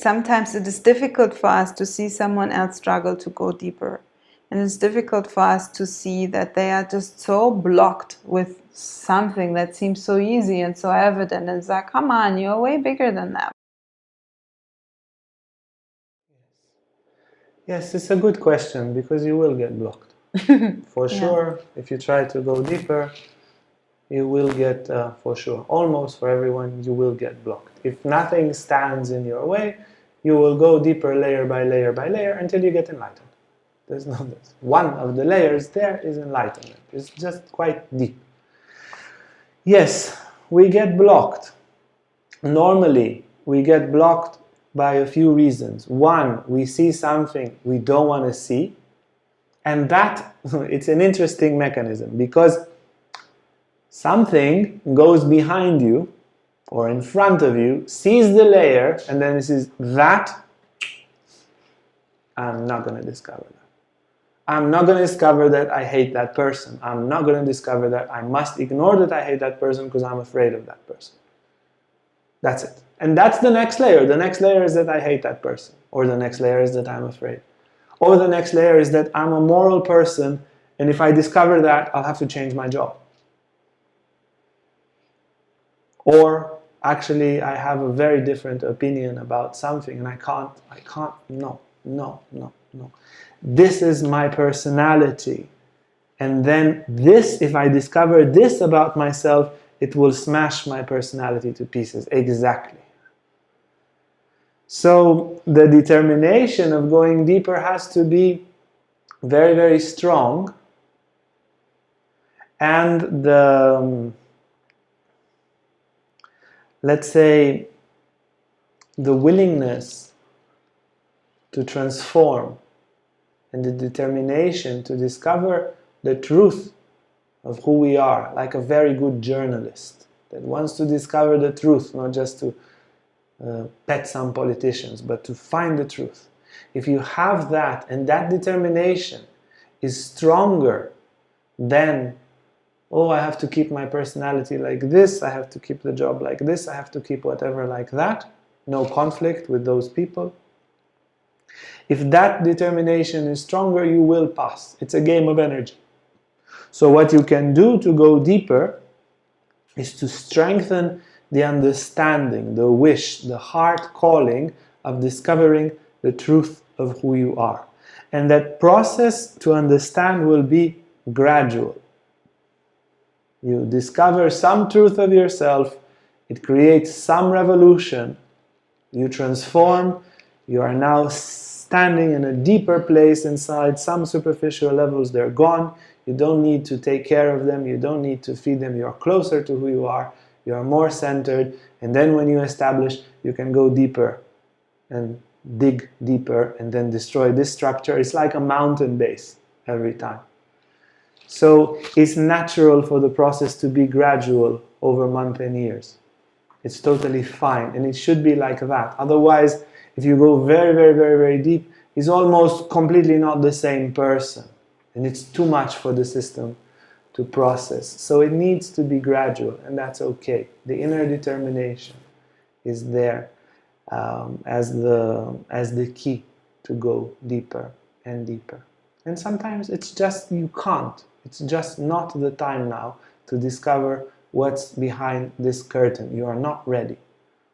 sometimes it is difficult for us to see someone else struggle to go deeper. And it's difficult for us to see that they are just so blocked with something that seems so easy and so evident. And it's like, come on, you're way bigger than that. Yes, it's a good question, because you will get blocked. For sure, if you try to go deeper, you will get, for sure, almost for everyone, you will get blocked. If nothing stands in your way, you will go deeper layer by layer by layer until you get enlightened. There's no this. One of the layers there is enlightenment. It's just quite deep. Yes, we get blocked. Normally, we get blocked by a few reasons. One, we see something we don't want to see. And that, it's an interesting mechanism, because something goes behind you or in front of you, sees the layer, and then it says, that, I'm not going to discover that. I'm not going to discover that I hate that person. I'm not going to discover that I must ignore that I hate that person because I'm afraid of that person. That's it. And that's the next layer. The next layer is that I hate that person. Or the next layer is that I'm afraid. Or the next layer is that I'm a moral person, and if I discover that, I'll have to change my job. Or actually, I have a very different opinion about something, and I can't, no. This is my personality. And then this, if I discover this about myself, it will smash my personality to pieces. Exactly. So the determination of going deeper has to be very, very strong. And the, let's say, the willingness to transform and the determination to discover the truth of who we are, like a very good journalist that wants to discover the truth, not just to pet some politicians, but to find the truth. If you have that, and that determination is stronger than, oh, I have to keep my personality like this, I have to keep the job like this, I have to keep whatever like that, no conflict with those people. If that determination is stronger, you will pass. It's a game of energy. So what you can do to go deeper is to strengthen the understanding, the wish, the heart calling of discovering the truth of who you are. And that process to understand will be gradual. You discover some truth of yourself, it creates some revolution, you transform, you are now standing in a deeper place inside. Some superficial levels, they're gone. You don't need to take care of them. You don't need to feed them. You're closer to who you are. You are more centered. And then when you establish, you can go deeper and dig deeper and then destroy this structure. It's like a mountain base every time. So it's natural for the process to be gradual over months and years. It's totally fine. And it should be like that. Otherwise, if you go very, very, very, very deep, it's almost completely not the same person. And it's too much for the system to process. So it needs to be gradual, and that's okay. The inner determination is there as the key to go deeper and deeper. And sometimes it's just you can't. It's just not the time now to discover what's behind this curtain. You are not ready.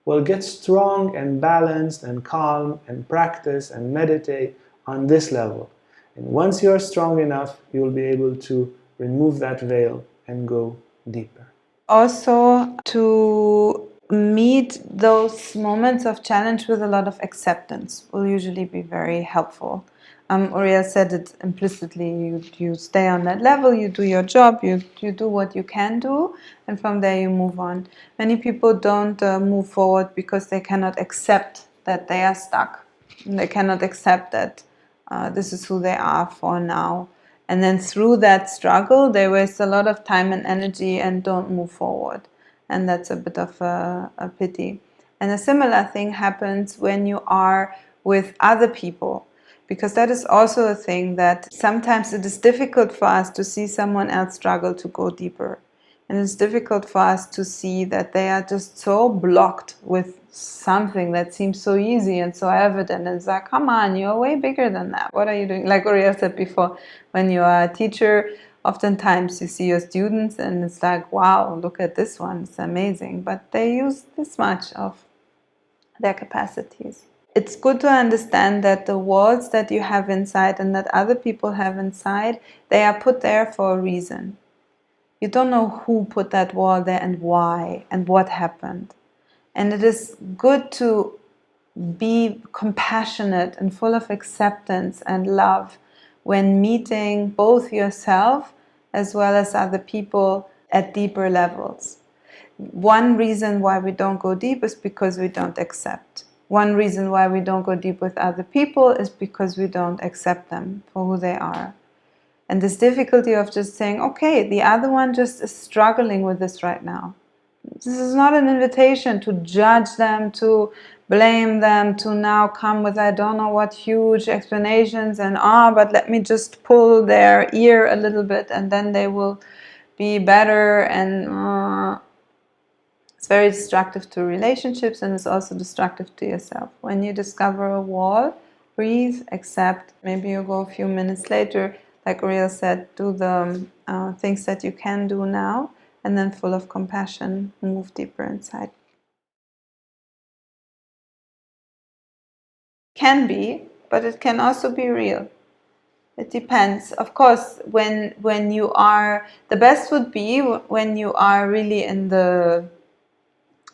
Well, get strong and balanced and calm and practice and meditate on this level. And once you are strong enough, you'll be able to remove that veil and go deeper. Also, to meet those moments of challenge with a lot of acceptance will usually be very helpful. Uriel said it implicitly, you stay on that level, you do your job, you do what you can do, and from there you move on. Many people don't move forward because they cannot accept that they are stuck. They cannot accept that this is who they are for now. And then through that struggle, they waste a lot of time and energy and don't move forward. And that's a bit of a pity. And a similar thing happens when you are with other people. Because that is also a thing that sometimes it is difficult for us to see someone else struggle to go deeper. And it's difficult for us to see that they are just so blocked with something that seems so easy and so evident. And it's like, come on, you're way bigger than that. What are you doing? Like Uriel said before, when you are a teacher, oftentimes you see your students and it's like, wow, look at this one, it's amazing. But they use this much of their capacities. It's good to understand that the walls that you have inside and that other people have inside, they are put there for a reason. You don't know who put that wall there and why and what happened. And it is good to be compassionate and full of acceptance and love when meeting both yourself as well as other people at deeper levels. One reason why we don't go deep is because we don't accept. One reason why we don't go deep with other people is because we don't accept them for who they are. And this difficulty of just saying, okay, the other one just is struggling with this right now. This is not an invitation to judge them, to blame them, to now come with I don't know what huge explanations and but let me just pull their ear a little bit and then they will be better. And it's very destructive to relationships, and it's also destructive to yourself. When you discover a wall, breathe, accept. Maybe you go a few minutes later, like Uriel said, do the things that you can do now, and then full of compassion, move deeper inside. Can be, but it can also be real. It depends. Of course, when you are, the best would be when you are really in the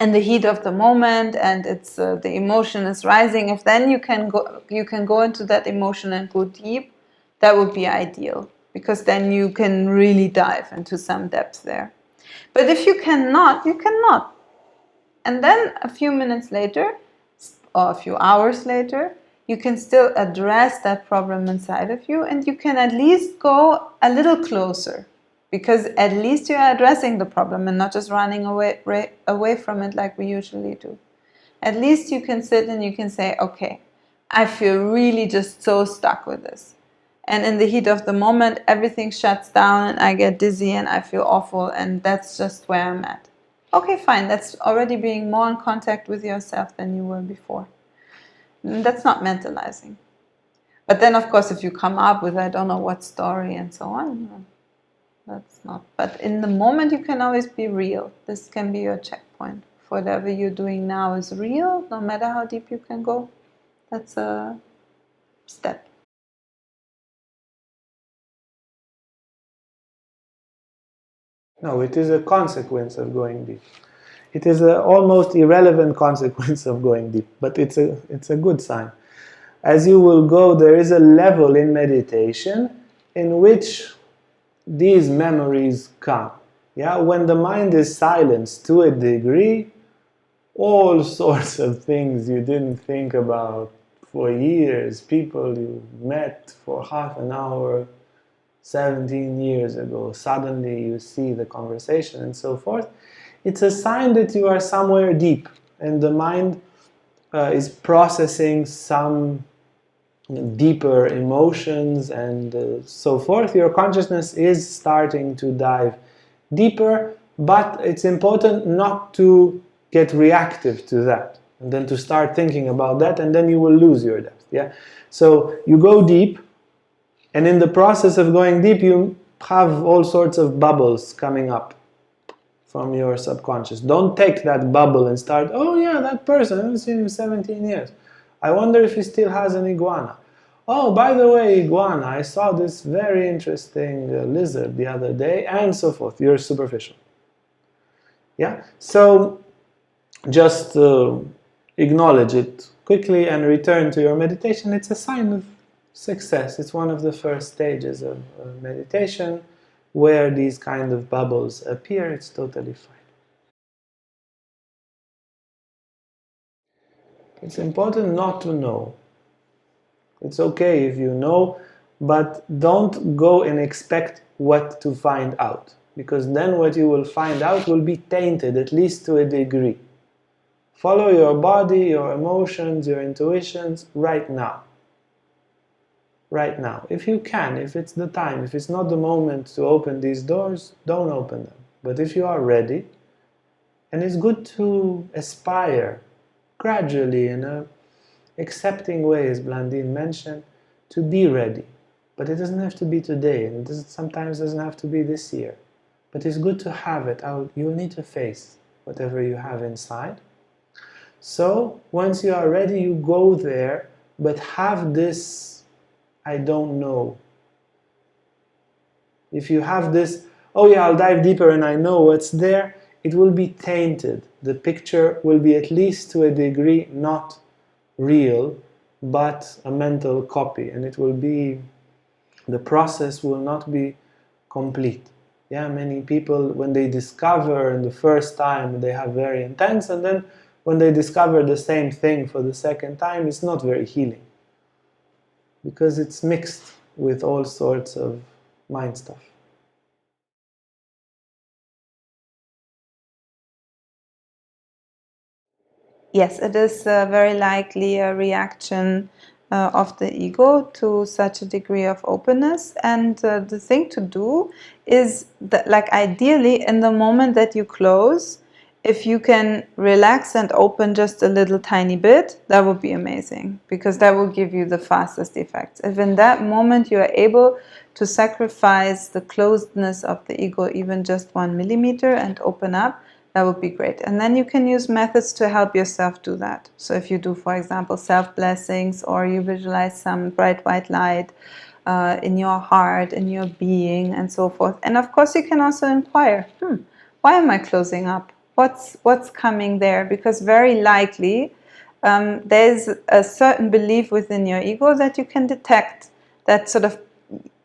heat of the moment and it's the emotion is rising. If then you can go into that emotion and go deep, that would be ideal, because then you can really dive into some depth there. But if you cannot, you cannot. And then a few minutes later or a few hours later, you can still address that problem inside of you, and you can at least go a little closer, because at least you're addressing the problem and not just running away from it like we usually do. At least you can sit and you can say, okay, I feel really just so stuck with this. And in the heat of the moment, everything shuts down and I get dizzy and I feel awful, and that's just where I'm at. Okay, fine, that's already being more in contact with yourself than you were before. And that's not mentalizing. But then, of course, if you come up with I don't know what story and so on, that's not. But in the moment, you can always be real. This can be your checkpoint. Whatever you're doing now is real, no matter how deep you can go. That's a step. No, it is a consequence of going deep. It is an almost irrelevant consequence of going deep, but it's a good sign. As you will go, there is a level in meditation in which these memories come. Yeah, when the mind is silenced to a degree, all sorts of things you didn't think about for years, people you met for half an hour 17 years ago, suddenly you see the conversation and so forth. It's a sign that you are somewhere deep and the mind is processing some deeper emotions and so forth. Your consciousness is starting to dive deeper, but it's important not to get reactive to that and then to start thinking about that, and then you will lose your depth. Yeah, so you go deep, and in the process of going deep you have all sorts of bubbles coming up from your subconscious. Don't take that bubble and start, oh yeah, that person, I haven't seen him in 17 years. I wonder if he still has an iguana. Oh, by the way, iguana, I saw this very interesting lizard the other day, and so forth. You're superficial. Yeah? So just acknowledge it quickly and return to your meditation. It's a sign of success. It's one of the first stages of meditation where these kind of bubbles appear. It's totally fine. It's important not to know. It's okay if you know, but don't go and expect what to find out, because then what you will find out will be tainted, at least to a degree. Follow your body, your emotions, your intuitions right now. Right now. If you can, if it's the time, if it's not the moment to open these doors, don't open them. But if you are ready, and it's good to aspire gradually in a accepting way, as Blandine mentioned, to be ready. But it doesn't have to be today, and it sometimes doesn't have to be this year. But it's good to have it. You'll need to face whatever you have inside. So once you are ready, you go there, but have this, I don't know. If you have this, oh yeah, I'll dive deeper and I know what's there, it will be tainted. The picture will be, at least to a degree, not real, but a mental copy, and it will be, the process will not be complete. Yeah, many people, when they discover in the first time, they have very intense, and then when they discover the same thing for the second time, it's not very healing, because it's mixed with all sorts of mind stuff. Yes, it is very likely a reaction of the ego to such a degree of openness. And the thing to do is that, like, ideally, in the moment that you close, if you can relax and open just a little tiny bit, that would be amazing, because that will give you the fastest effects. If in that moment you are able to sacrifice the closedness of the ego even just 1 millimeter and open up, that would be great. And then you can use methods to help yourself do that. So if you do, for example, self-blessings, or you visualize some bright white light in your heart, in your being, and so forth. And of course, you can also inquire, why am I closing up? What's coming there? Because very likely there's a certain belief within your ego that you can detect that sort of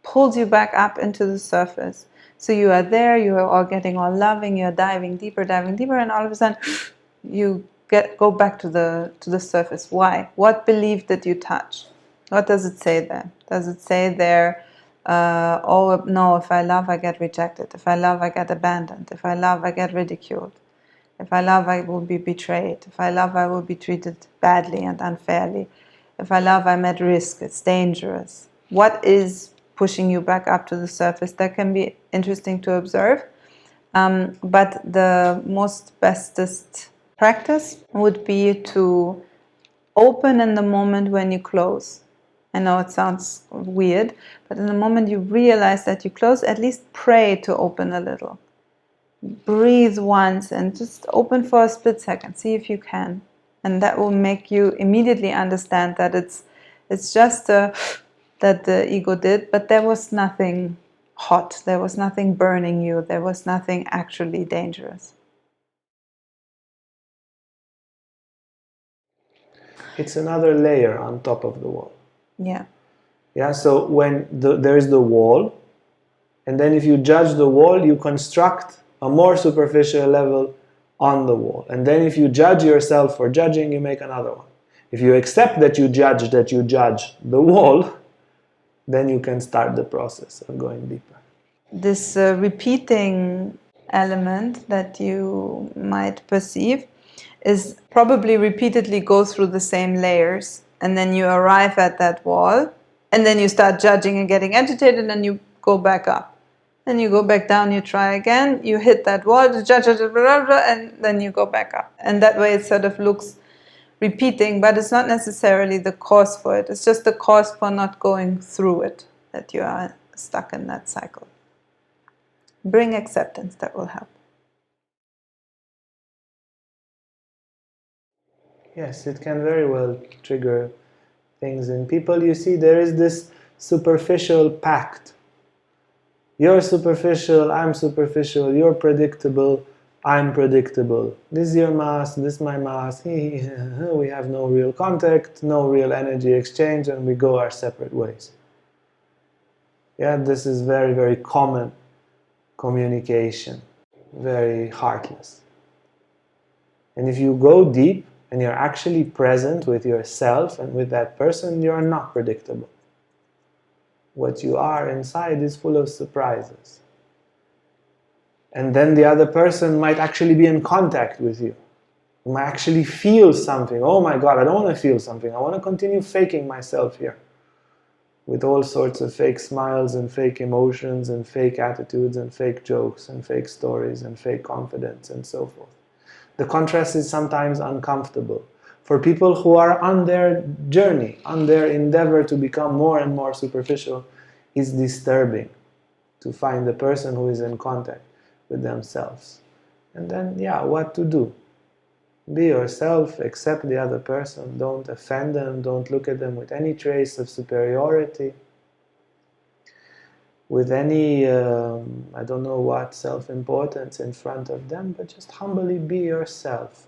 pulls you back up into the surface. So you are there, you are all getting all loving, you're diving deeper, and all of a sudden you go back to the surface. Why? What belief did you touch? What does it say there? Does it say there, oh no, if I love I get rejected, if I love I get abandoned, if I love I get ridiculed, if I love I will be betrayed, if I love I will be treated badly and unfairly, if I love I'm at risk, it's dangerous. What is pushing you back up to the surface? That can be interesting to observe. But the most bestest practice would be to open in the moment when you close. I know it sounds weird, but in the moment you realize that you close, at least pray to open a little. Breathe once and just open for a split second. See if you can. And that will make you immediately understand that it's just that the ego did, but there was nothing hot, there was nothing burning you, there was nothing actually dangerous. It's another layer on top of the wall. Yeah. Yeah, so when there is the wall, and then if you judge the wall, you construct a more superficial level on the wall. And then if you judge yourself for judging, you make another one. If you accept that you judge the wall, then you can start the process of going deeper. This repeating element that you might perceive is probably repeatedly go through the same layers, and then you arrive at that wall, and then you start judging and getting agitated, and you go back up. Then you go back down, you try again, you hit that wall, judge, and then you go back up. And that way it sort of looks repeating, but it's not necessarily the cause for it. It's just the cause for not going through it, that you are stuck in that cycle. Bring acceptance, that will help. Yes, it can very well trigger things in people. You see, there is this superficial pact. You're superficial, I'm superficial, you're predictable, I'm predictable. This is your mass, this is my mass. We have no real contact, no real energy exchange, and we go our separate ways. Yeah, this is very, very common communication, very heartless. And if you go deep and you're actually present with yourself and with that person, you are not predictable. What you are inside is full of surprises. And then the other person might actually be in contact with you. You might actually feel something. Oh my God, I don't want to feel something. I want to continue faking myself here. with all sorts of fake smiles and fake emotions and fake attitudes and fake jokes and fake stories and fake confidence and so forth. The contrast is sometimes uncomfortable. For people who are on their journey, on their endeavor to become more and more superficial, it's disturbing to find the person who is in contact with themselves. And then, yeah, what to do? Be yourself, accept the other person, don't offend them, don't look at them with any trace of superiority, with any, I don't know what, self-importance in front of them, but just humbly be yourself.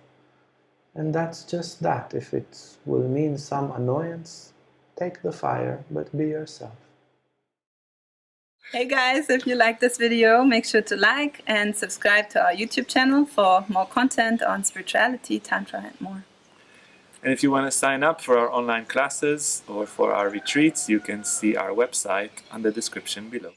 And that's just that. If it will mean some annoyance, take the fire, but be yourself. Hey guys, if you like this video, make sure to like and subscribe to our YouTube channel for more content on spirituality, Tantra and more. And if you want to sign up for our online classes or for our retreats, you can see our website on the description below.